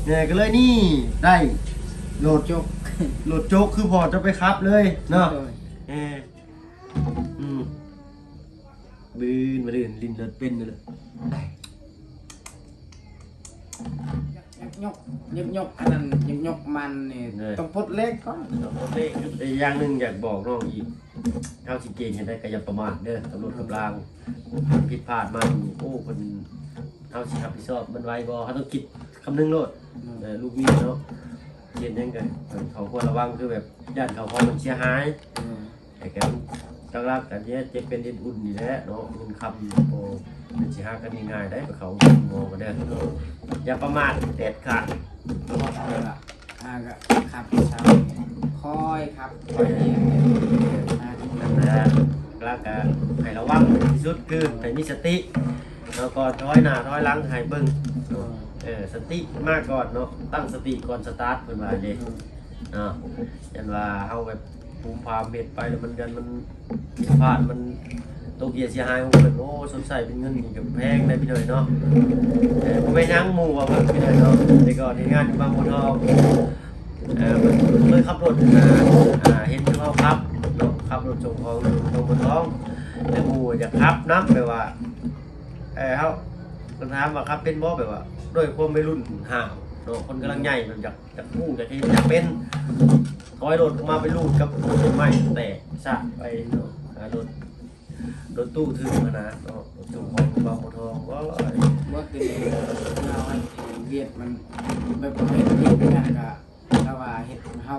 เนี่ยก็เลยนี่ได้โหลด จก โหลดโจ๊กคือพอจะไปครับเลยเนาะเออบืนมาเดินลินเลิศเป็นเลย ยกอันนั้นยกมันนี่ต้องพดเล็กก่อน แต่อย่างหนึ่งอยากบอกน้องอีกเท่าสิเก่งกันได้ก็อย่าประมาทเด้อตำรวจกำลังผิดพลาดมาโอ้คนเท่าสิรับผิดชอบมันไวบ่เขาต้องคิดคำนึงโลดลูกมีเนาะเย็นยังไงเขาควรระวังคือแบบญาติเขาพอมันเสียหายไอ้แกตั้งรักกันเนี้ยเจ็บเป็นเอ็นอุ่นนี่แหละเนาะเงินคำโอ้เป็นสิหากันง่ายได้กับเขาโง่กันเด้ออย่าประมาทเด็ดขาดก็ขับเช้าคอยครับคอยเรียนนั่นแหละแล้วก็ให้ระวังที่สุดคือให้มีสติแล้วก็ถอยหน้าถอยหลังให้เบิ่งสติมากก่อนเนาะตั้งสติก่อนสตาร์ทเพิ่นว่าเด้เนาะยันว่าเฮาแบบภูมิพามเฮ็ดไปแล้วมันผิดพลาดมันตกเกียร์เสียหายของเพิ่นโอ้สงสัยเป็นเงินนี่ก็แพงได้พี่น้อยเนาะบ่ไปนั่งหมู่ว่าเพิ่นพี่น้อยเนาะแต่ก่อนเฮ็ดงานอยู่บางบัวทองเลยขับรถเห็นเขาขับรถส่งของบางบัวทองแต่หมู่อยากขับนำแบบว่าเฮาเพิ่นถามว่าขับเป็นบ่แบบว่าด้วยความวัยรุ่นห่าวเนาะคนกำลังใหญ่มันอยากฮู้อยากเป็นถอยรถออกมาไปลูดกับต้นไม้แตกซะไปเนาะรถตู้ถึงนะเนาะรถตู้ของบางบัวทองว่าคือเราเวียดมันแบบเฮ็ดงานก็เราว่าเฮ็ดเฮา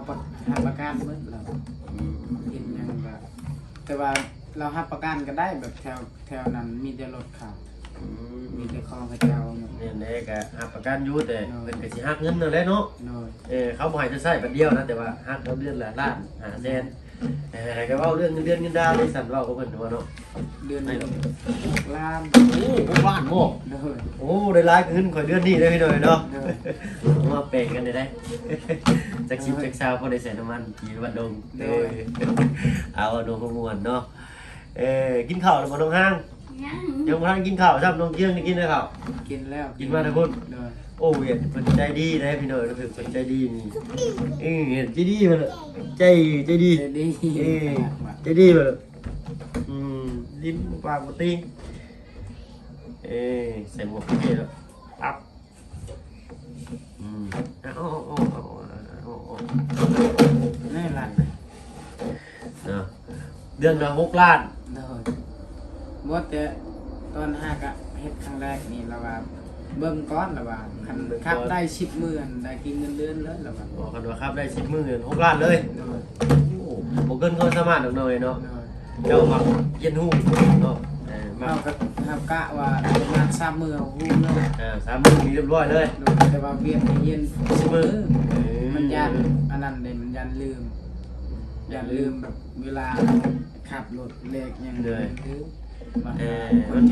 ประกันเบิดแล้วเฮ็ดหยังก็แต่ว่าเรารับประกันก็ได้แบบแถวนั้นมีแต่รถขับมีแต่ของพระเจ้าเนี่ยแน่ก็หักประกันอยู่แต่เพิ่นก็สิหักเงินนั่นแหละเนาะเขาบ่ให้จะใช้บัดเดียวนะแต่ว่าหักเอาเดือนละล้าน5แสนก็เว้าเรื่องเงินเดือนเงินดาวได้สั่นเว้ากับเพิ่นว่าเนาะเดือนล้านโอ้6ล้านบ่โอ้ได้หลายขึ้นข่อยเดือนนี้ได้พี่น้อยเนาะมาแปลงกันได้จัก10จัก20พอได้ใส่น้ำมันกี่วัดดงเอาดงม่วนเนาะกินข้าวแล้วบ่น้องห้างยังบ่ทันกินข้าวซ้ำน้องเกียงได้กินได้ข้าวกินแล้วกินมาทุกคนโอ้เวียนเพิ่นใจดีได้พี่น้อยรู้สึกเพิ่นใจดีนี่ใจดีเพิ่นใจดีใจดีเพิ่นลิ้นปากบ่ติงใส่หมวกเท่แล้วปั๊บเอานี่ล้านเดือนละ6ล้านบ่แต่ตอนหากะเฮ็ดครั้งแรกนี่เราว่าเบิ่งก้อนแล้วว่าคันครับได้10มื้อได้กินเงินเดือนเลยแล้วว่าบ่คันว่าครับได้10มื้อ6ล้านเลยโอ้บ่เกินความสามารถดอกน้อยเนาะเจ้ามักเย็นฮู้เนาะมาครับกะว่าประมาณ3มื้อฮู้เนาะ3มื้อมีเรียบร้อยเลยแต่ว่าเวียนเย็น10มื้อมันยันอันนั้นเด้มันยันลืมแบบเวลาขับรถเล็กยังเลยมัน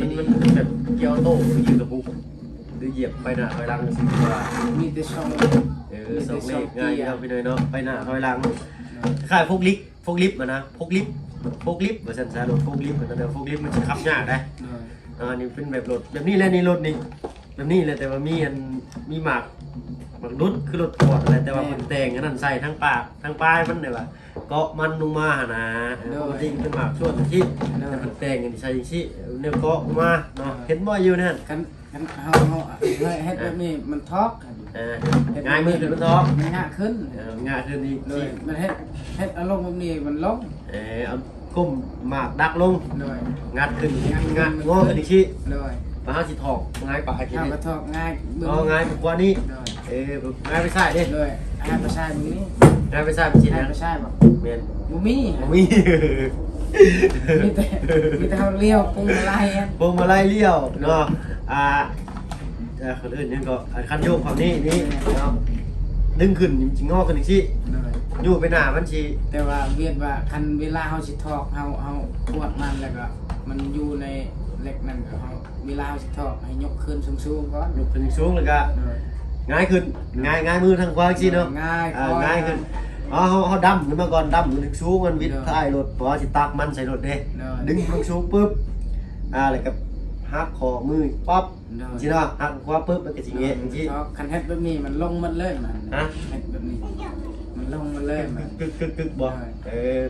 แบบเกี่ยวโต้ยืนกระปุกหรือเหยียบไปหน้าถอยหลังสิว่ามีแต่ช่องสองเลขง่ายเอาไปเลยเนาะไปหน้าถอยหลังคล้ายพกลิฟต์มานะพกลิฟต์ว่าสันรถพกลิฟต์มันแต่พกลิฟต์มันจะขับยากได้นี่เป็นแบบรถแบบนี้แหละนี่รถนี่แบบนี้เลยแต่ว่ามีหมากรุดคือรถปวดอะไรแต่ว่ามันแต่งนั่นใส่ทั้งปากทั้งปลายมันเนี่ยว่าเกาะมันลงมาหนะจริงเป็นหมากช่วงที่แต่มันแต่งกันใส่ชิเนี่ยเกาะมาเนาะเห็นบ่อยู่นั่นกันเฮาเฮ็ดแบบนี้มันทอกง่ายมือขึ้นมันทอกง่ายขึ้นนี่มันเฮ็ดอารมณ์แบบนี้มันลงเอาก้มหมากดักลงงัดขึ้นงัดงอขึ้นอีกทีมาห้าสิถอกง่ายปะไอ้ทีนี้ถอกง่ายง่ายกว่านี้ง่ายไปใส่ดิง่ายไปใส่มึงนี่ง่ายไปใส่ไปจีนไปใส่บ่เมียนบ่มีมีแต่เขาเลี้ยวพวงมาลัยเลี้ยวเนาะคนอื่นนี่ก็คันโยกฝั่งนี้นี่เนาะดึงขึ้นจริงงอขึ้นอีกทีอยู่ไปหน้ามันชีแต่ว่าเวียดว่าคันเวลาเขาสิถอกเขาปวดมันแล้วก็มันอยู่ในเล็กนั่นก็เขาเวลาสิถอกให้ยกขึ้นสูงๆก่อนยกขึ้นสูงแล้วก็ง่ายขึ้นง่ายมือทางขวาสิเนาะง่ายขึ้นเขาดำขึ้นมาก่อนดำถึงสูงมันวิดท้ายรถพอสิตักมันใส่รถเด้ดึงลงสูงปุ๊บแล้วก็หักคอมือป๊อป โดย จริงๆเนาะหักหัวปุ๊บมันก็สิเงี้ยจริง เพราะคันเฮ็ดแบบนี้มันลงหมันเลยมัน ฮะ เฮ็ดแบบนี้มันลงหมันเลยมัน กึกบ่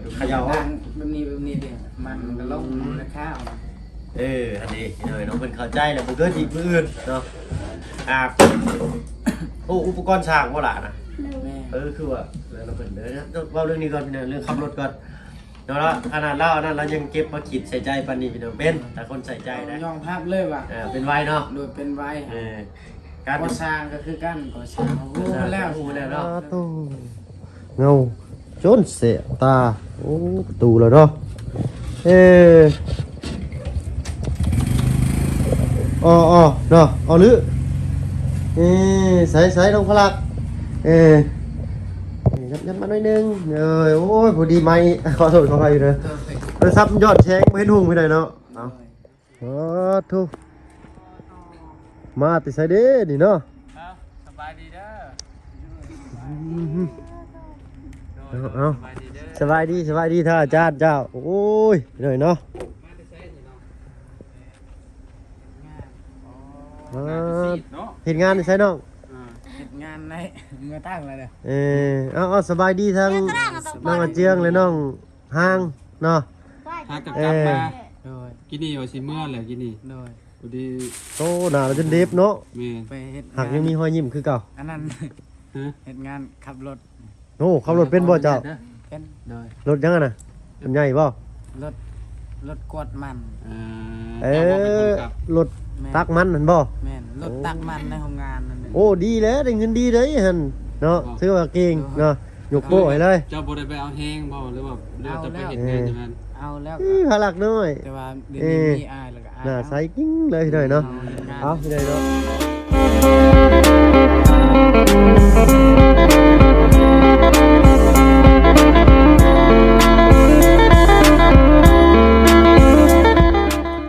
ดูเขย่า ทางแบบนี้เด้มันก็ลงในข้าว อันนี้หน่อยน้องเพิ่นเข้าใจแล้วเพิ่นก็สิมื้ออื่นเนาะโอ้อุปกรณ์ช่างบ่ล่ะนะ แม่ คือว่าเราเพิ่นเด้อนะเว้าเรื่องนี้ก่อนพี่น้องเรื่องขับรถก่อนเนาะขนาดเรานั่นเรายังเก็บมาคิดใส่ใจปานนี้พี่น้องเป็นแต่คนใส่ใจนะ ยอมภาพเลยว่า เป็นไวเนาะ โดยเป็นไว้ การ ก่อสร้างก็คือกันก่อสร้างรู้แล้ว รู้แล้วเนาะ เงาจนเสียตาโอ้ประตูแล้วเนาะอ๋อเนาะเอาลือใส่ลงพลักยับมาหน่อยนึงโอ้ยพอดีไหมขอโทษขออภัยอยู่เลยโทรศัพท์ยอดแชงไม่เห็นหุ่งไปไหนเนาะทุกมาติใส่เด้นี่เนาะ สบายดีเด้อ เอาสบายดีท่านอาจารย์เจ้าโอ้ยหน่อยเนาะเห็นงานใช่น้อง เฮ็ดงานในเมื่อตั้งแล้วเด้อ เอาสบายดีทั้งน้องอาเจียงและน้องห้างเนาะ หากลับมา โดย กินนี่ว่าสิเมื่อแหละกินนี่ โดย พอดี โตหนาจนเดฟเนาะ แม่ ไปเฮ็ด หักยังมีหอยยิ้มคือเก่า อันนั้น ฮะ เฮ็ดงานขับรถ โอ้ขับรถเป็นบ่เจ้า เป็นโดย รถยังไงน่ะมันใหญ่บ่ รถกวดมัน จ้าบ่เป็นคนขับ รถตักมันนั่นบ่ แม่นรถตักมันในโรงงานนั่นเอง โอ้ดีแล้วได้เงินดีเลยหั่นเนาะซื้อว่าเก่งเนาะยกโป้ให้เลย เจ้าบ่ได้ไปเอาแห้งบ่หรือว่าเดี๋ยวจะไปเฮ็ดงานจังนั้น เอาแล้ว พลักน้อย แต่ว่าเดี๋ยวนี้มีอายแล้วก็อาย น่าใส่กิ้งเลยหน่อยเนาะเอาพี่หน่อยเนาะ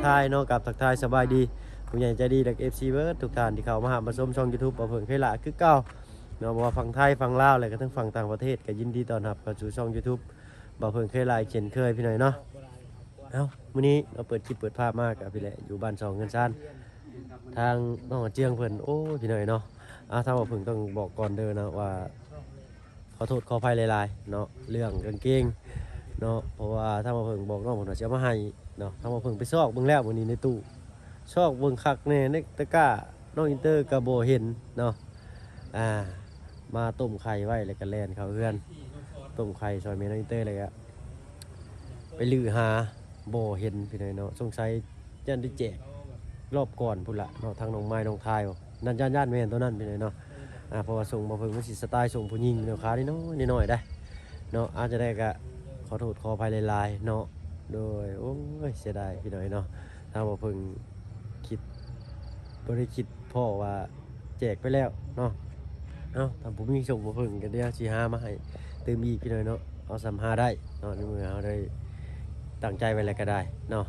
ทายเนาะกับทักทายสบายดีผู้ใหญ่ใจดีจาก FC เบิร์ดทุกท่านที่เข้ามาหามาชมช่อง YouTube บ่เพิ่งเคยละคือเก่าเนาะบ่ว่าฝั่งไทยฝั่งลาวแล้วก็ทั้งฝั่งต่างประเทศก็ยินดีต้อนรับเข้าสู่ช่อง YouTube บ่เพิ่งเคยละเช่นเคยพี่หน่อยเนาะเอ้ามื้อนี้เราเปิดคลิปเปิดภาพมากกับพี่แหละอยู่บ้านสองเงินซ่านทางน้องเจียงเพิ่นโอ้พี่หน่อยเนาะถ้าบ่เพิ่งต้องบอกก่อนเด้อนะว่าขอโทษขออภัยหลายๆเนาะเรื่องกางเกงเนาะเพราะว่าถ้าบ่เพิ่งบอกน้องเพิ่นว่าสิเอามาให้เนาะถ้าบ่เพิ่งไปซอกเบิ่งแล้วมื้อนี้ในตู้ซอกเบิ่งคักแน่ในตะกร้าน้องอินเตอร์ก็บ่เห็นเนาะมาต้มไข่ไว้แล้วก็แล่นเข้าเรือนต้มไข่ซอยแม่น้องอินเตอร์เลยก็ไปลือหาบ่เห็นพี่น้อยเนาะสงสัยยันได้แจกรอบก่อนพุ่นละเนาะทางน้องไม้น้องทายบ่นั่นย่านแม่นตัวนั้นพี่น้อยเนาะเพราะว่าส่งบ่เพิ่งมันสิสไตล์ส่งผู้หญิงเนาะขาน้อยๆได้เนาะอาจจะได้ก็ขอโทษขออภัยหลายๆเนาะโดยโอ้ยเสียดายพี่น้อยเนาะถ้าบ่เพิ่งคิดบ่ได้คิดพ่อว่าแจกไปแล้วเนาะถ้าผมมีส่งบ่เพิ่งก็เดี๋ยวสิหามาให้เติมอีกพี่น้อยเนาะเอาสำหาได้เนาะในเมื่อเฮาได้ตั้งใจไว้แล้วก็ได้เนาะ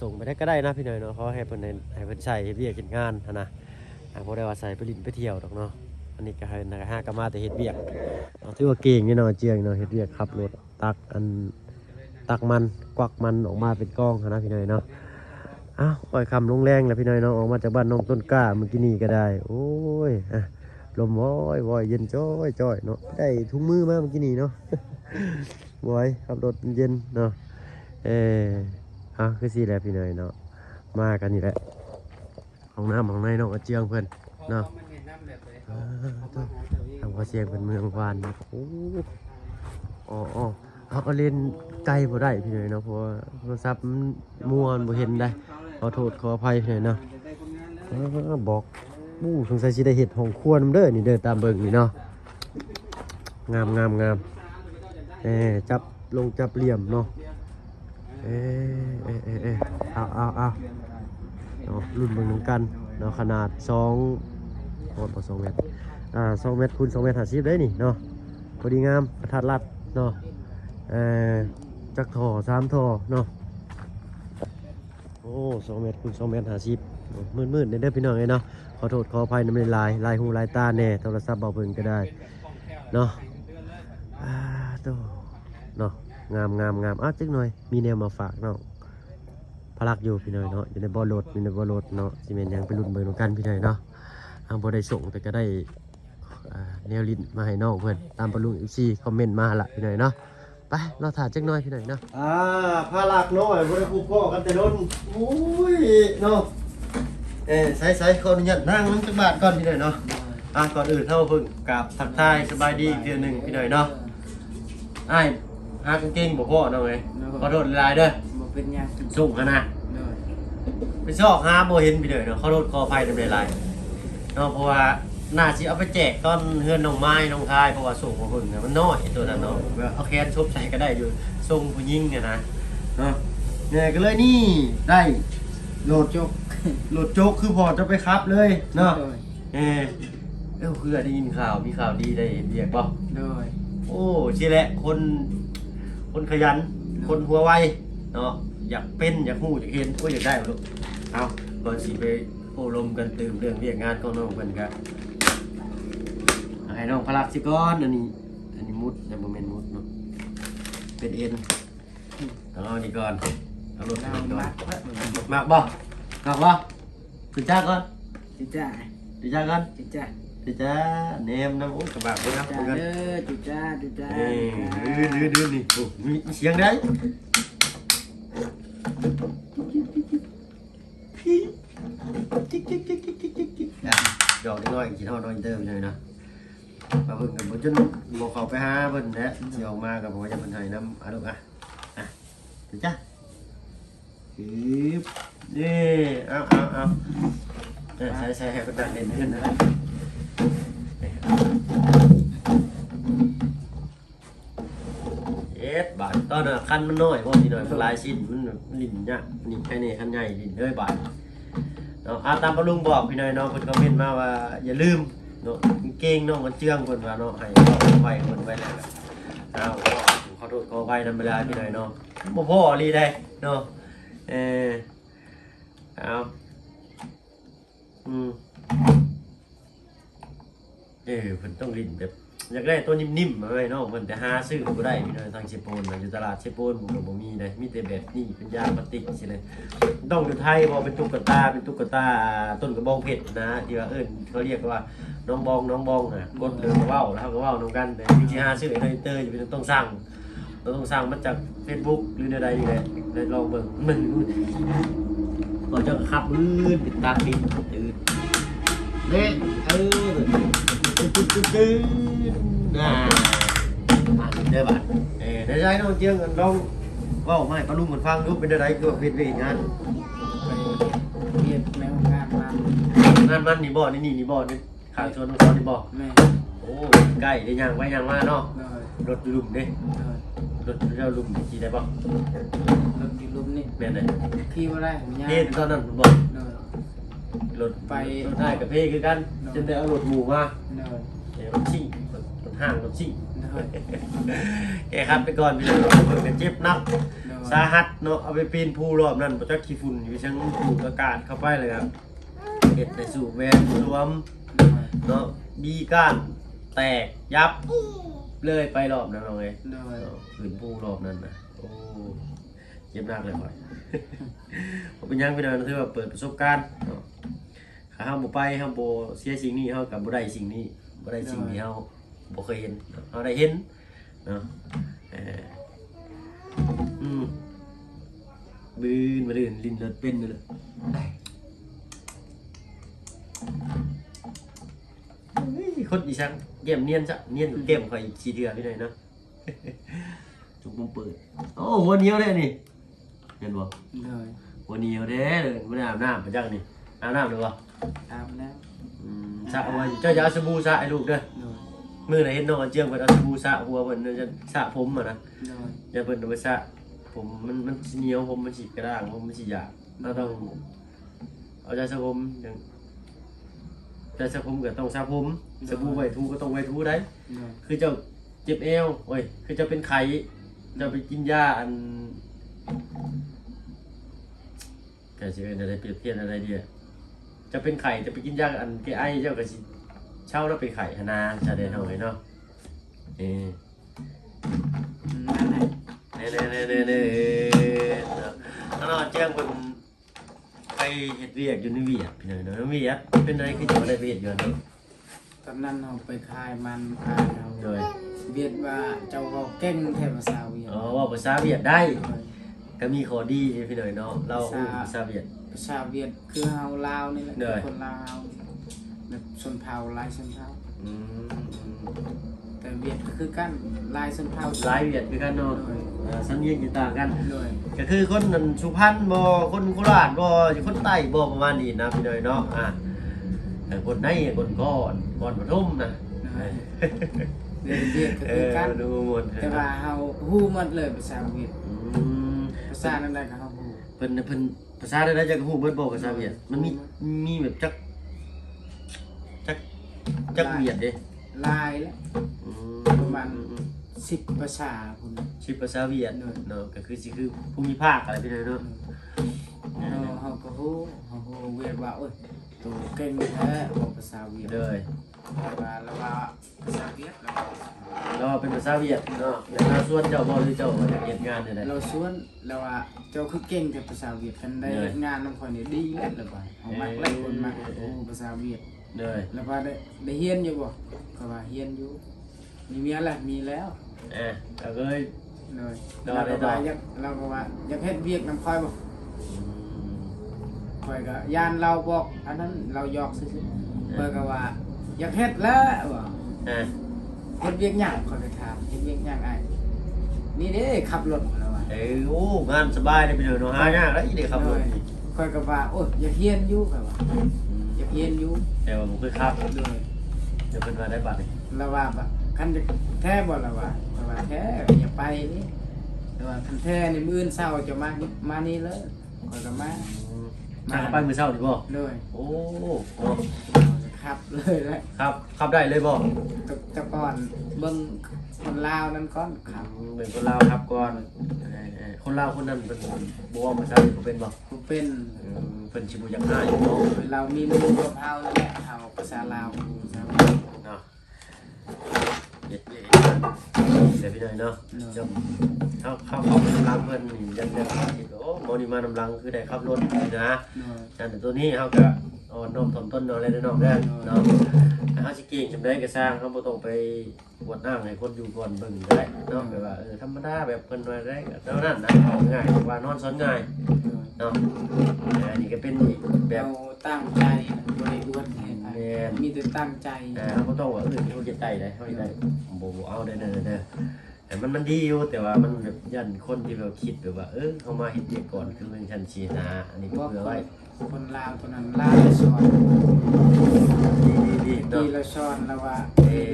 ส่งไปได้ก็ได้นะพี่น้อยเนาะขอให้เพิ่นให้เพิ่นใช้เฮ็ดเวียกเฮ็ดงานนะบ่ได้ว่าใส่ไปลิ้นไปเที่ยวดอกเนาะอันนี้ก็ให้นักหาก็มาแต่เฮ็ดเวียกถือว่าเก่งนี่เนาะเจียงเนาะเฮ็ดเวียกขับรถตักมันกวักมันออกมาเป็นกองนะพี่น้อยเนาะปล่อยคำลงแรงแล้วพี่น้อยเนาะออกมาจากบ้านน้องต้นกล้าเมื่อกี้นี่ก็ได้โอ้ยลมวอยเย็นจ้อยเนาะได้ถุงมือมาเมื่อกี้นี่เนาะ วอยขับรถเย็นเนาะคือสิแหละพี่น้อยเนาะมากันนี่แหละห้องน้ำห้องในน้องอาเจียงเพื่อนเนาะทำข้อเสียงเป็นเมืองวานนะโเอาเล่นไกลบ่ได้พี่น้อยเนาะเพราะว่าโทรศัพท์มัวบ่เห็นได้ขอโทษขออภัยพี่น้อยเนาะบอกสงสัยสิได้เห็ดห้องครัวนํเด้อนี่เด้อตามเบิ่งนี่เนาะงามจับลงจับเหลี่ยมเนาะเอารุ่นเบิ่งนำกันเนาะขนาด2 เมตร2 เมตรคูณ2 เมตร50ได้นี่เนาะพอดีงามกระทัดรัดเนาะจักท่อ3 ท่อเนาะโอ้2 เมตรคูณ2 เมตร50มืดๆเด้อพี่น้องเนาะขอโทษขออภัยน้ำลายหูลายตาแน่โทรศัพท์เบาเพิ่งก็ได้เนาะเนาะงามจักหน่อยมีแนวมาฝากเนาะพ พลักอยู่พี่น้อยเนาะอยู่ในบ่อรถอยู่ในบ่อรถเนาะสิแม่นหยังไปลุ้นเบิ่งนำกันพี่น้อยเนาะทางบ่ได้ส่งแต่ก็ได้แนวลิ้นมาให้น้องเพิ่นตามปะลุง FC คอมเมนต์มาละพี่น้อยเนาะไปเราถ่ายจักหน่อยพี่น้อยเนาะพลักน้อยบ่ได้พูดพ้อกันแต่โดนโอ้ยเนาะใส่ๆขออนุญาตนั่งมันจักบาทก่อนพี่น้อยเนาะก่อนอื่นเฮาเพิ่งกราบทักทายสบายดีอีกเทื่อหนึงพี่น้อยเนาะอ้ายหากางเกงบ่พอเนาะเอ้ยขอโทษหลายๆเด้อ บ่เป็นหยัง ส่งกันนะ โดย ไปซอกหาบ่เห็นพี่น้อยเนาะขอโทษขออภัยนำหลายๆเนาะเพราะว่าน่าสิเอาไปแจกตอนเฮือนน้องไม้น้องทายเพราะว่าส่งมาเพิ่งเนี่ยมันน้อยตัวนั้นเนาะเอาแขนชบใส่ก็ได้อยู่ส่งผู้หญิงเนี่ยนะเนาะเนี่ยก็เลยนี่ได้โหลด จบ โหลดโจ๊กคือพอจะไปครับเลยเนาะ โดย เพื่อได้ยินข่าวมีข่าวดีได้เรียกบ่ โดย โอ้ชีแหละคนขยันคนหัวไวเนาะอยากเป็นอยากฮู้อยากเห็นโอ้ยอยากได้บ่ลูกเอาก่อนสิไปโอ้ลมกันตื่มเรื่องเรียกงานของน้องเพิ่นครับให้น้องพลักสิก่อนอันนี้มุดแต่บ่แม่นมุดเนาะเป็นเอ็นเอาอันนี้ก่อนเอารถ เรา ก่อน มัด มากบ่มากบ่ขึ้นจ้าก่อน จิจ้า ขึ้นจ้าก่อน จิจ้า ขึ้นจ้าเนมน้ำโอ้กระบะบ่ครับ จ้า เหมือนกัน เด้อจิจ้าจิจ้า ดื้อนี่โอ้มีเสียงได้ดอกน้อยกินฮอดน้อยเติมเลยนะมาเพิ่งกับบ่จนบ่เข้าไปหาเพิ่นแท้สิออกมากับบ่จะเพิ่นให้น้ำลูกถึงจ้ะนี่เอาใส่ให้เพิ่นได้เด่นขึ้นนะบาทตอนน่ะคันมันน้อยเพราะที่น้อยมันหลายชิ้นมันลิ้นเนี่ยนี่แค่นี้คันใหญ่ลิ้นเด้อบาทเนาะตามปะลุงบอกพี่น้อยเนาะเพิ่นคอมเมนต์มาว่าอย่าลืมเนาะเก่งน้องมันเจืองเพิ่นว่าเนาะให้ไว้เพิ่นไว้แล้วเอาขอโทษขออภัยนำเวลาพี่น้อยเนาะบ่พออีหลีได้เนาะเอาเพิ่นต้องลิ้นแบบอยากได้ตัวนิ่มๆมาไว้เนาะเพิ่นแต่หาซื้อบ่ได้พี่น้อยทางเชโปนอยู่ตลาดเชโปนผมก็บ่มีเลยมีแต่แบบนี้เป็นยางพลาสติกสิเลยต้องอยู่ไทยบ่เป็นตุ๊กตาต้นกระบองเพชรนะที่ว่าเขาเรียกว่าน้องบองน่ะกดเลยเว้าแล้วเขาก็เว้านำกันแต่จริงๆหาซื้อในอินเตอร์อยู่ต้องสั่งมาจาก Facebook หรือใดๆนี่แหละได้ลองเบิ่งมันก็จะขับติดตามดิตื่นเด้เด้อบัดได้ใช้น้องเจียงกันลองเว้าไม่ปะลุงกันฟังดูเป็นได้คือว่าเฮ็ดเวยงาน ไปเรียนแม่งานมัน มันนี่บ่นี่บ่นี่ข้างชวนน้องซ้อนนี่บ่ แม่ โอ้ใกล้ได้ย่างไว้ย่างมาเนาะ โดย รถลุ่มเด้ โดย รถเจ้าลุ่มขี่ได้บ่ รถที่ลุมนี่ แม่นได้ ขี่บ่ได้ผมยาก เฮ็ดตอนนั้นบ่ โดย รถไปรถได้กับเพคือกันจนได้เอารถหมู่มา โดย รถชิ่งรถห้างรถชิ่ง โดย แกครับไปก่อนพี่น้องเพิ่นก็เจ็บนัก โดย สาหัสเนาะเอาไปปีนภูรอบนั้นบ่จักขี้ฝุ่นอยู่จังถูกอากาศเข้าไปเลยครับเฮ็ดให้สู่แวนรวมเนาะบีก้านแตกยับเลยไปรอบนั้นเอาไง โดย ขืนภูรอบนั้นนะโอ้เจ็บหนักเลยบ่อย ผมเป็นยังพี่น้องถือว่าเปิดประสบการณ์เนาะถ้าเฮาบ่ไปเฮาบ่เสียสิ่งนี้เฮาก็บ่ได้สิ่งนี้บ่ได้สิ่งที่เฮาบ่เคยเห็นเฮาได้เห็นเนาะบืนมาดื่นลิ้นเลือดเป็นเลยคนอีช่างเกมเนียนจ้ะเนียนเกมข่อยอีก4เดือนพี่น้อยเนาะ จุกมุมเปิดโอ้หัวเหนียวเด้นี่เห็นบ่ โดย หัวเหนียวเด้เลยบ่ได้อาบน้ำมาจักนี่อาบน้ำหรือบ่ อาบแล้ว สระว่าเจ้าอย่าเอาสบู่สระให้ลูกเด้อ โดย มื้อไหนเห็นน้องอันเจียงเพิ่นเอาสบู่สระหัวเพิ่นจะสระผมอ่ะนะ โดย อย่าเพิ่นเอาไปสระผมมันสิเหนียวผมมันสิกระด้างผมมันสิหยาบเราต้องเอาใจสระผมอย่างใจสระผมก็ต้องสระผมสบู่ไว้ทูก็ต้องไว้ทูได้ โดย คือเจ้าเจ็บเอวโอ้ยคือเจ้าเป็นไข้เจ้าไปกินยาอันแต่สิเป็นอะไรเปรียบเทียบอะไรดีจะเป็นไข้จะไปกินยาอันแก้ไอเจ้าก็สิเช่าแล้วเป็นไข้หนาชาเดนเอาไว้เนาะนั่นแหละ เน่ถ้าเราแจ้งคน ไปเฮ็ดเวียกอยู่ในเวียดพี่น้อยเนาะเวียดเป็นไดคือจะบ่ได้ไปเฮ็ดอยู่เนาะ ตอนนั้นเราไปคายมันคายเรา โดย เวียดว่าเจ้าเราเก่งแทบภาษาเวียด อ๋อเว่าภาษาเวียดได้ก็มีข้อดีพี่น้อยเนาะเราภาษาเวียด ภาษาเวียดคือเฮาลาวนี่แหละ เด้อ คนลาวแบบชนเผ่าลายชนเผ่า อืม แต่เวียดก็คือกันลายชนเผ่า หลายเวียดคือกันเนาะสำเนียงจะต่างกัน เลย ก็คือคนนั่นสุพรรณบ่คนโคราชบ่อยู่คนใต้บ่ประมาณนี้นะพี่น้อยเนาะแต่คนในคนก่อนปฐมนะ เวียดก็คือกัน ดูหมด แต่ว่าเฮาฮู้หมดเลยภาษาเวียด อืม ภาษานั้นได้ก็เฮาฮู้ เพิ่นภาษาได้จักฮู้เบิดบ่ภาษาเวียดมันมีแบบจักเวียดเด้ ลายแล้ว อืม ประมาณ 10ภาษาพุ่น ชื่อภาษาเวียดเนาะก็คือสิคือภูมิภาคอะไรพี่น้อยเนาะ เฮาก็ฮู้เวียดว่าโอ้ยตัวเก่งแท้บอกภาษาเวียด เลย แล้วว่าภาษาเวียดแล้ว ก็เป็นภาษาเวียดเนาะแล้วก็ส่วนเจ้าบ่หรือเจ้าอยากเฮ็ดงานนี่แหละ เราสวนแล้วว่าเจ้าคือเก่งแต่ภาษาเวียดกันได้งานนำคนนี่ดีแล้วว่าเฮามักหลายคนมักโอ้ภาษาเวียด เลย แล้วว่าได้เรียนอยู่บ่ก็ว่าเรียนอยู่มีเมียแล้วมีแล้ว แล้วก็เลย เลย แล้ว เรา อะไร ก็ ต่อ ว่าเราก็ว่าอยากเฮ็ดเวียกนำค่อยบ่ค่อยก็ย่านเราบอกอันนั้นเราหยอกซื่อๆค่อยก็ว่าอยากเฮ็ดแล้วว่า อ่า เฮ็ดเวียกหยังค่อยก็ถามเฮ็ดเวียกหยังอ้ายนี่เด้ขับรถแล้วว่า โอ้งานสบายเลยพี่น้อยเนาะหายากแล้วอีเด็กขับรถนี่ ค่อยก็ว่าโอ้ยอยากเรียนอยู่ค่อยว่าอยากเรียนอยู่ แต่ว่าผมเคยขับ เลย เดี๋ยวเพิ่นมาได้บัตรนี่ แล้วว่าแบบคันจะแท้บ่ล่ะว่าแต่ว่าแท้อย่าไปนี่แต่ว่าคันแท้นี่มื้ออื่นเช้าจะมานี่เลยค่อยก็มา ทางไปมื้อเช้านี่บ่ เลย โอ้เนาะ ขับเลยแหละ ครับขับได้เลยบ่ แต่ก่อนเบิ่งคนลาวนั่นก่อนขับ เป็นคนลาวครับก่อนคนลาวคนนั้นเป็นบ่ว่าภาษาบ่เป็นบ่ กูเป็น เพิ่นสิบ่อยากหายเนาะ เรามีมือกับเฮานั่นแหละเฮาภาษาลาวภาษาลาว เนาะเย็ดเดี๋ยวพี่หน่อยเนาะจะเข้ากำลังเพิ่นนี่ยังคิดโอ้หมอนี่มานำลังคือได้ขับรถนะ เนาะ แต่ตัวนี้เฮาก็อ่อนน้อมถ่อมตนเนาะอะไรเนาะเด้อเนาะเฮาสิเก่งจำได้ก็สร้างเฮาบ่ต้องไปปวดอ้างให้คนอยู่ก่อนเบิ่งก็ได้เนาะแบบว่าธรรมดาแบบเพิ่นว่าได้ก็เท่านั้นนะเอาง่ายว่านอนสอนง่ายเนาะอันนี้ก็เป็นอีกแบบ เราตั้งใจบ่ได้อวดให้ใคร แม่น มีแต่ตั้งใจ เขาก็ต้องว่าเขาจะใจได้เขาจะได้บ่เอาได้แต่มันดีอยู่แต่ว่ามันแบบยันคนที่แบบคิดแบบว่าเขามาเฮ็ดเด็กก่อนคือเรื่องชันชีนะอันนี้ก็ ว่า เผื่อไว้ คนลาวตัวนั้นลาวสอน ดี ที่ เนาะ เราสอนแล้วว่า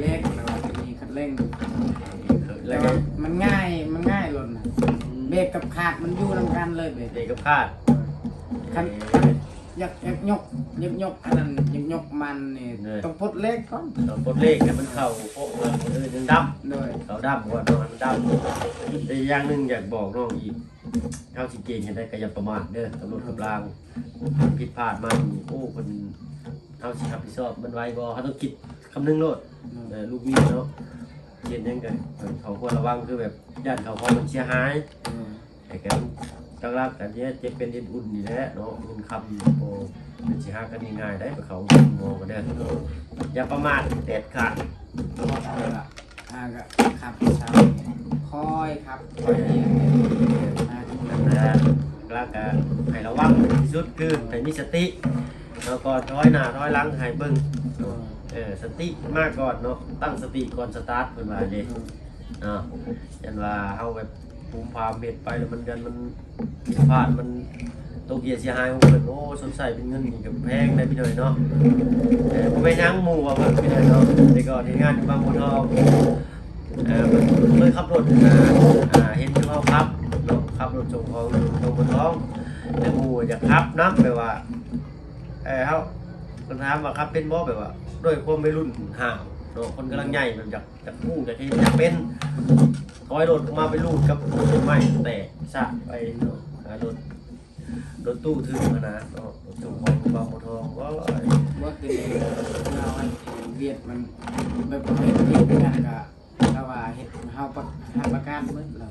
เล็กแล้วว่ามีคันเร่ง แล้ แล้ว ว ก็ มันง่ายหล่นน่ะเบรกกับขาดมันอยู่นำกันเลยเบรก เด็กกับคาด คันอยากยกอันนั้นอยากยกมันนี่ต้องปลดเล็กก่อน ปดเลขมันเข้าโป๊ะยังดำ โดย เขาดำก่อนเนาะมันดำแต่อย่างนึงอยากบอกน้องอีกเขาสิเก่งยังได้ก็อย่าประมาทเด้อตำรวจกับรางผิดพลาดมาโอ้คนเขาสิรับผิดชอบมันไว้บ่เขาต้องคิดคำนึงโลด ลูกมีเนาะเย็นยังไงเขาควรระวังคือแบบย่านเขาพอมันเสียหายไอ้แกตั้งรักกันเนี้ยเจ็บเป็นเอ็นอุ่นนี่แหละเนาะเงินคำโอ้เป็นสิหากันง่ายได้ไปเขางอกันเด้ออย่าประมาทเด็ดขาด บอกเอาละก็ขับเช้าคอยครับคอยเรียน นะแล้วก็ให้ระวังที่สุดคือให้มีสติแล้วก็ร้อยหน้าร้อยหลังให้เบิ่งสติมากก่อนเนาะตั้งสติก่อนสตาร์ทเพิ่นว่าเด้เนาะยันว่าเฮาแบบภูมิพามเฮ็ดไปแล้วมันกันมันผิดพลาดมันตกเกียร์เสียหายของเพิ่นโอ้สงสัยเป็นเงินนี่ก็แพงได้พี่หน่อยเนาะบ่ไปยังหมู่ว่าเพิ่นพี่หน่อยเนาะแต่ก่อนเฮ็ดงานอยู่บางบัวทองเพิ่นเคยขับรถเห็นเขาครับเนาะขับรถส่งของอยู่บางบัวทองแต่หมู่อยากขับนำแบบว่าเฮาเพิ่นถามว่าขับเป็นบ่แบบว่าด้วยความวัยรุ่นห่างเนาะคนกำลังใหญ่แบบอยากกู้อยากเฮ็ดอยากเป็นถอยรถออกมาไปลูดกับต้นไม้แต่ซะไปเนาะรถตู้ถึงนะเนาะรถตู้ของบางบัวทองว้าย ว่าคือเราเวียดมันแบบเฮ็ดงานก็เราว่าเฮ็ดเฮาประกันเบิดเรา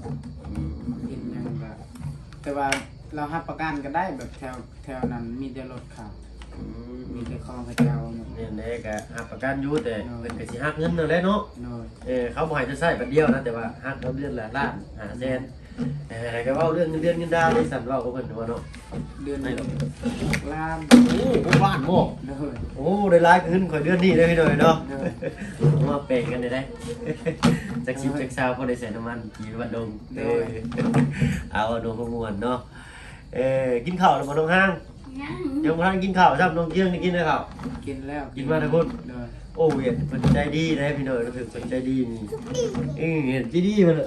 เฮ็ดหยังก็แต่ว่า เรารับประกันก็ได้แบบแถวนั้นมีแต่รถเขามีแต่คลองพระเจ้าหมด เนี่ยแน่ก็หักประกันอยู่แต่เพิ่นก็สิหักเงินนั่นแหละเนาะ โดย เขาบ่ให้จะใช้บัดเดียวนะแต่ว่าหักเราเดือนละล้าน5แสนก็เว้าเรื่องเงินเดือนเงินดาวนี่สั่นเว้ากับเพิ่นว่าเนาะ เดือนล้าน โอ้6ล้านบ่ โดย โอ้ได้หลายขึ้นข่อยเดือนนี้ได้พี่หน่อยเนาะ โดย มาแปลงกันได้จัก10จัก20พอได้ใส่น้ำมันขี่วัดดงเอาดงขมวนเนาะกินข้าวแล้วบ่น้องห้างยังบ่ทันกินข้าวซ้ำน้องเกียงนี่กินได้ข้าว กินแล้ว กินมาทุกคน โดย โอ้เห็นเพิ่นใจดีได้พี่หน่อยรู้สึกเพิ่นใจดีนี่เห็นใจดีเพิ่น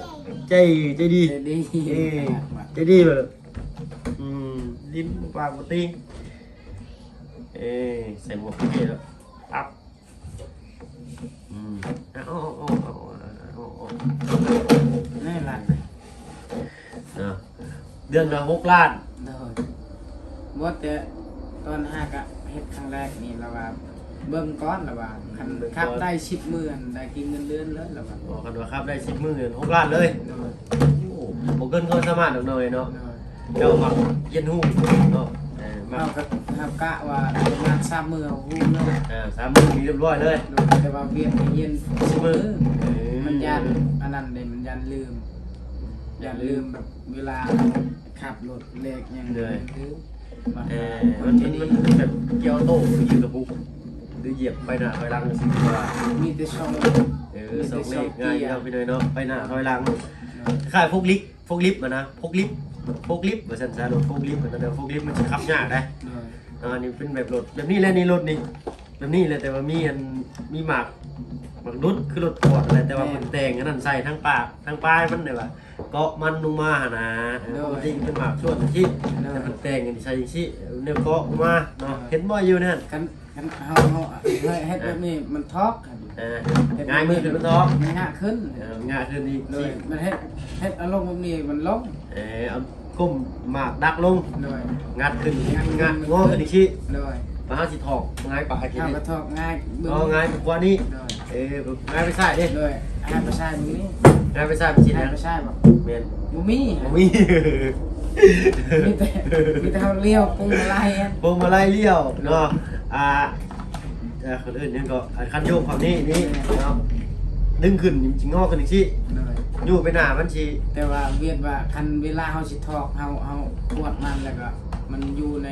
ใจดี ใจดี ใจดีเพิ่นลิ้นปากบ่ติงใส่หมวกเท่แล้วปั๊บเอานี่ล่ะ เดือนละ6 ล้าน โดยบ่แต่ตอนหากะเฮ็ดครั้งแรกนี่เราว่าเบิ่งก่อนแล้วว่าคันครับได้10มื้อได้กินเงินเดือนเลยแล้วว่า บอกกันว่าครับได้10มื้อ6 ล้านเลย โดย โอ้บ่เกินความสามารถดอกหน่อยเนาะ โดย เจ้ามักเย็นฮู้เนาะมา เราก็ครับกะว่าประมาณ3มื้อฮู้เนาะ 3มื้อมีเรียบร้อยเลย โดยแต่ว่าเวียนให้เย็น10มื้อมันยันอันนั้นเด้มันยันลืมแบบเวลาขับรถเลขยังลืมมัน มันแบบเกี่ยวโต้ยืนกับปุ๊บหรือเหยียบไปหน้าถอยหลังสิว่า มีแต่ช่อง สองเลขง่ายเนาะพี่น้อยเนาะไปหน้าถอยหลังคล้ายพกลิฟต์มานะพกลิฟต์ว่าซั่นซะรถพกลิฟต์มันแต่พกลิฟต์มันสิขับยากได้อันนี้เป็นแบบรถแบบนี้แหละนี่รถนี่แบบนี้แหละแต่ว่ามีหมากรุดคือรถปอดอะไรแต่ว่ามันแต่งอันนั้นใส่ทั้งปากทั้งปลายมันเลยว่าเกาะมันลงมาหนะปกติเป็นหมากส่วนที่แต่มันแต่งกันใส่ชิเนี่ยเกาะมาเนาะเห็นบ่อยู่นั่น กันเฮาเฮ็ดแบบนี้มันทอก ง่ายมือขึ้นมันท้อง มันง่ายขึ้น ง่ายขึ้นอีก เลยมันเฮ็ดอารมณ์แบบนี้มันลง เอาก้มหมากดักลง เลย งัดขึ้นงัดงอขึ้นอีกชี้ เลย มาห้าสิถอกง่ายปากกิน ถ้ามาทอกง่าย ง่ายกว่านี้ เลย ง่ายไปใส่ดิ เลยให้ไปใช้มื้อนี้ ง่ายไปใส่ไปชิ้น ให้ นะ ไปใช้บ่ เมน บ่มี มี มีแต่เฮาเลี้ยวปรุงอะไรอัน พวงมาลัยเลี้ยวเนาะคนอื่นนี่ก็คันโยกฝั่งนี้นี่เนาะดึงขึ้นจริงงอขึ้นอีกชี้ เลย อยู่ไปหน้ามันชี แต่ว่าเวียนว่าคันเวลาเฮาสิทอกเฮาขวดมันแล้วก็มันอยู่ใน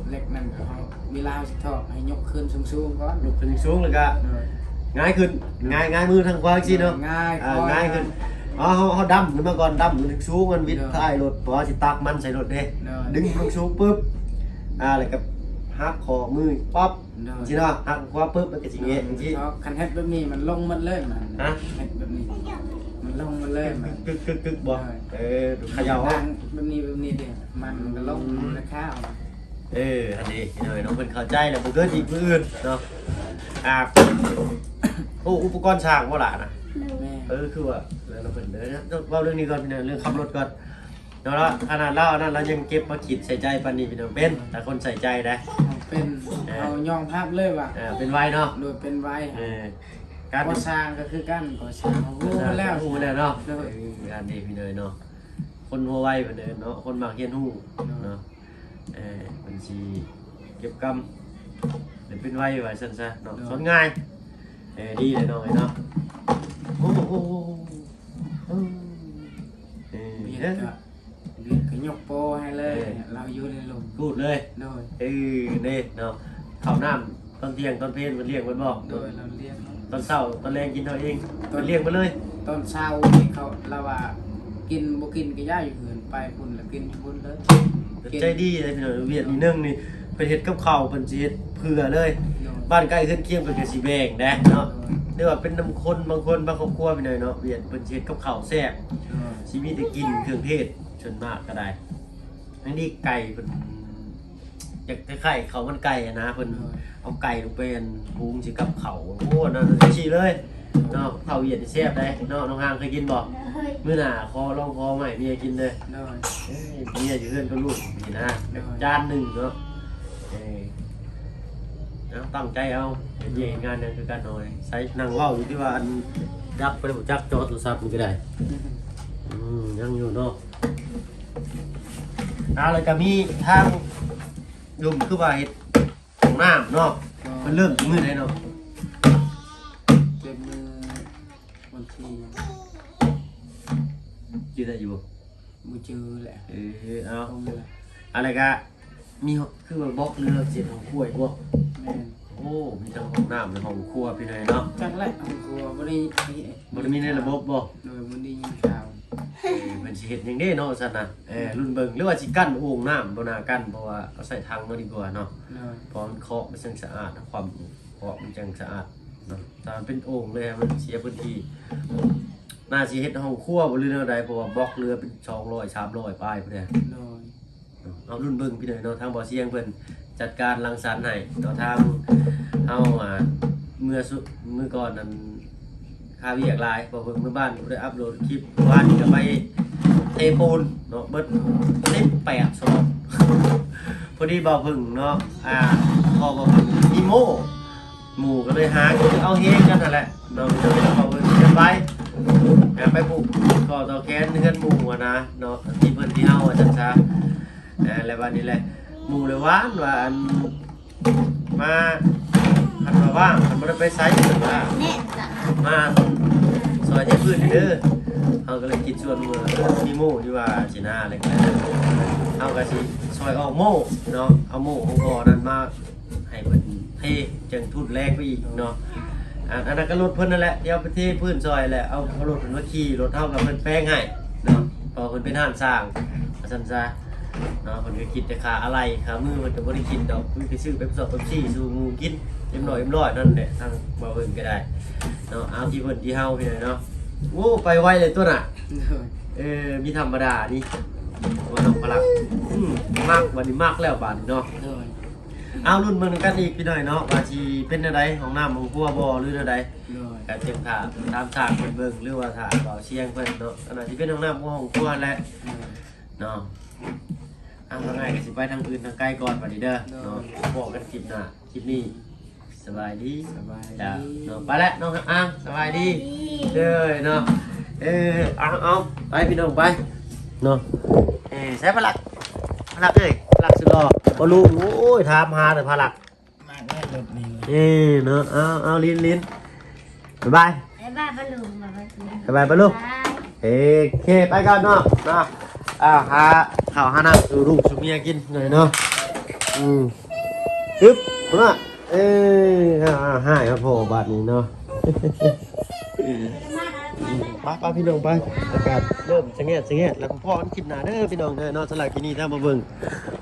เหล็กนั่นก็เฮาเวลาเฮาสิทอกให้ยกขึ้นสูงๆก่อน ลุกขึ้นสูงเลยก็ เลย ง่ายขึ้นง่ายมือทางขวาชี้เนาะ ง่าย ง่ายขึ้นเขาดำขึ้นมาก่อนดำถึงสูงมันวิดท้ายรถเพราะว่าสิตักมันใส่รถเด้ดึงลงสูงปุ๊บแล้วก็หักคอมือป๊อปจีเนาะหักขวาปุ๊บมันก็สิเงี้ยจริง คันเฮ็ดแบบนี้มันลงหมดเลยมันเฮ็ดแบบนี้มันลงหมดเลยมัน กึกบ่เขย่า ดังแบบนี้เด้มันก็ลงราคา อันนี้หน่อยน้องเพิ่นเข้าใจแล้วบ่เกิดอีกมื้ออื่นเนาะอุปกรณ์ช่างบ่ล่ะนะ แม่ คือว่าเราเพิ่นเด้อนะเว้าเรื่องนี้ก่อนพี่น้องเรื่องขับรถก่อนเนาะขนาดเรานั่นเรายังเก็บมาคิดใส่ใจปานนี้พี่น้องเป็นแต่คนใส่ใจนะ เป็นเอายองภาพเลยว่า เป็นไว้เนาะ โดยเป็นไว้ การ ก่อสร้างก็คือกันก่อสร้างรู้แล้ว ฮู้แล้วเนาะงานดีพี่น้อยเนาะคนหัวไวเพิ่นเด้อเนาะคนมักเรียนฮู้เนาะบัญชีเก็บกำเดี๋ยวเป็นไว้ไว้ซั่นซะเนาะสอนง่ายดีเลยน้อยเนาะโอ้โห เบียดก็ยกโปให้เลยเราอยู่ในลม พูดเลย โดย นี่เนาะข้าวน้ำตอนเที่ยงตอนเพลนมันเลี้ยงมันบอก โดยเราเรียก ตอนเช้าตอนแรงกินเอาเองมันเลี้ยงมาเลย ตอนเช้านี่เขาเราว่ากินบ่กินก็ย่าอยู่เหือนไปพุ่นแล้วกินอยู่พุ่นเลย ใจดีเลยพี่น้องเวียดนี่นึงนี่เป็นเฮ็ดกับข้าวเป็นสิเฮ็ดเผื่อเลยบ้านใกล้ขึ้นเคียงเป็นก็สิแบ่งนะเนาะเรียกว่าเป็นน้ำคนบางคนบางครอบครัวไปหน่อยเนาะเวียดเป็นสิเฮ็ดกับข้าวแซ่บชีวิตได้กินเครื่องเทศส่วนมากก็ได้อันนี้ไก่เป็นอยากคล้ายๆข้าวมันไก่นะเพิ่นเอาไก่ลงไปปรุงสิกับข้าวโอ้นั่นสิเลยเนาะข้าวเวียดนี่แซ่บได้เนาะน้องฮางเคยกินบ่มื้อหน้าขอลองขอใหม่เมียกินเลย โดย เมียอยู่เพื่อนก็ลูกนี่นะจานหนึ่งเนาะตั้งใจเอาเย่งานนั่นคือการนอยใช้นั่งเว้าอยู่ที่ว่าอันจักไปแล้วจักจอโทรศัพท์มันก็ได้ยังอยู่เนาะ แล้วก็มีทางลุมคือว่าเฮ็ดของน้ำเนาะมันเริ่มมื้อไหนเนาะ เต็มมือวันที่ ยืดได้อยู่บ่ มือจือแหละ เอา ต้องเลย อะไรก็มีคือว่าบล็อกเรือเสียของครัวอีกบ่ แม่น โอ้มีทั้งห้องน้ำและห้องครัวพี่น้อยเนาะ จังแหละของครัวบ่ได้ บ่ได้มีในระบบบ่ โดยบ่ได้ยินข่าว เป็นสิเฮ็ดหยังเด้เนาะซั่นน่ะรุ่นเบิ่งหรือว่าสิกั้นโอ่งน้ำบ่น่ากั้นเพราะว่าเอาใส่ถังมาดีกว่าเนาะ โดย เพราะมันเคาะมันจังสะอาดความเคาะมันจังสะอาดเนาะถ้ามันเป็นโอ่งเลยมันเสียพื้นที่น่าสิเฮ็ดห้องครัวบ่หรือแนวใดเพราะว่าบล็อกเรือเป็น200 300ป้ายพุ่นแหละ โดย เอารุ่นเบิ่งพี่น้อยเนาะทางบ่อเสียงเพิ่นจัดการรังสรรค์ให้เนาะทางเฮาเมื่อก่อนนั้นค่าเวียกหลายบ่เพิ่งเมื่อบ้านบ่ได้อัปโหลดคลิปวานนี้ก็ไปเทปูนเนาะเบิด18ซองพอดีบ่เพิ่งเนาะพอบ่เพิ่งมีโมหมู่ก็เลยหาก็เอาเฮกันนั่นแหละเนาะจะเป็นบ่เพิ่งกันไปปลูกก็ต่อแค้นเฮือนหมู่อะนะเนาะที่เพิ่นที่เฮาจังซะแล้วบัดนี้แหละหมู่เลยว่าอันมาคันว่าว่างคันบ่ได้ไปไสเพิ่นว่ามาซอยที่พื้นเด้อเฮาก็เลยคิดชวนว่ามีหมู่ที่ว่าสิหน้าอะไรกันเฮาก็สิซอยออกหมู่เนาะเอาหมู่ของก่อนั้นมาให้เพิ่นเทจังทุนแรงไปอีกเนาะอันนั้นก็รถเพิ่นนั่นแหละเดี๋ยวไปเทพื้นซอยแหละเอารถเพิ่นมาขี่รถเฮากับเพิ่นแป้งให้เนาะพอเพิ่นเป็นห้านสร้างว่าซั่นซะเนาะเพิ่นก็คิดแต่ค่าอะไรค่ามือเพิ่นก็บ่ได้คิดดอกเพิ่นก็ซื้อเป๊ปซี่สู่หมู่กินเอ็มร้อยนั่นแหละทางบ่เพิ่นก็ได้เนาะเอาที่เพิ่นที่เฮาพี่เนาะโอ้ไปไวเลยตัวน่ะ โดย มีธรรมดานี่ว่าน้องพลังมากวันนี้มากแล้วบาดนี้เนาะ โดย เอารุ่นเมืองกันอีกพี่หน่อยเนาะว่าสิเป็นอะไรของน้ำของครัวบ่หรืออะไร โดย การเตรียมถาตามถาดเพิ่นเบิ่งหรือว่าถาดเบาเชียงเพิ่นเนาะขณะที่เป็นของน้ำของครัวแหละเนาะเอาง่ายๆก็สิไปทางอื่นทางไกลก่อนบัดนี้เด้อเนาะบอกกันคลิปหน้าคลิปนี้สบายดี สบาย จ้ะ ดี เนาะไปแล้วน้องอ้างสบายดีเด้อเนาะเอาไปพี่น้องไปเนาะใช้พลักเอ้ยพลักสุดหล่อบ่รู้โอ้ยถามหาแต่พลัก มากแน่รถนี้ เนาะเอาลิ้นบ๊ายบาย บ๊ายบายปะลุงบ๊ายบาย บ๊ายบายปะลูกโอเคไปก่อนเนาะหาข้าวหาน้ำสู่ลูกสู่เมียกินหน่อยเนาะปึ๊บพุ่นน่ะให้ครับพ่อบาดนี้เนาะไปพี่น้องไปอากาศเริ่มจะแง่แล้วพ่อกินหนาเด้อพี่น้องเด้อเนาะสำหรับที่นี่ถ้ามาเบิ่ง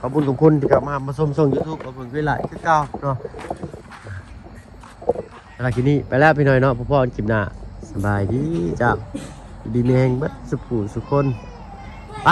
ขอบคุณที่กลับมาชมช่อง YouTube มาเบิ่งเวลาคือเก่าเนาะสำหรับที่นี่ไปแล้วพี่น้อยเนาะพ่อกินหน้าสบายดีจ้าดีแมงบัดสุขสุขคนไป